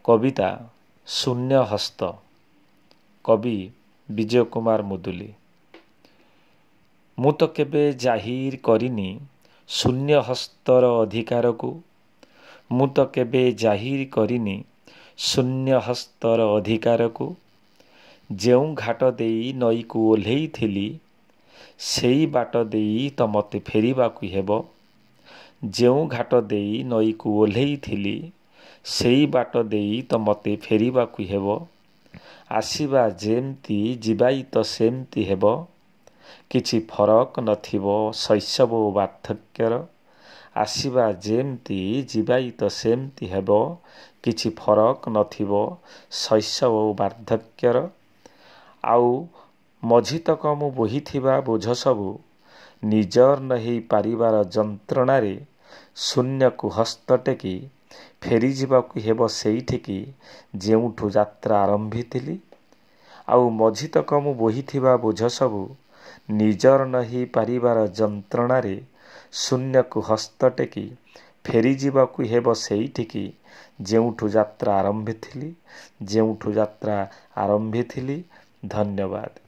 कविता शून्य हस्त कवि विजय कुमार मुदुली। मु तो केबे जाहिर करिनी शून्य हस्तर अधिकार को, मु तो केबे जाहिर करिनी शून्य हस्तर अधिकार को। जेउ घाट देई नई को ओल्हेई थिली सेई बाट देई तो मते फेरिबाकु हेबो। जेउ घाट देई नई को ओल्हेई थिली सेई बाट देई तो मते फेरिबाकु हेबो। आसीबा जेमती जिबाई तो सेमती हेबो। किछि फरक नथिबो शैशव ओ वार्धक्यर। आसीबा जेमती जिबाई तो सेमती हेबो। किछि फरक नथिबो शैशव ओ वार्धक्यर। आउ मझितक मु बोहिथिबा बोझ सबु निजर नहीं पारिबार जंत्रणारे शून्य को हस्त टेकी फेरी जिबाकु हेबो सेइठिकी जेउठु यात्रा आरंभिथिली। आउ मझितक मु बोहिथिबा बोझ सबु निजर नहीं पारिबार जंत्रणारे शून्य को हस्त टेकी फेरी जिबाकु हेबो सेइठिकी जेउठु यात्रा आरंभिथिली। धन्यवाद।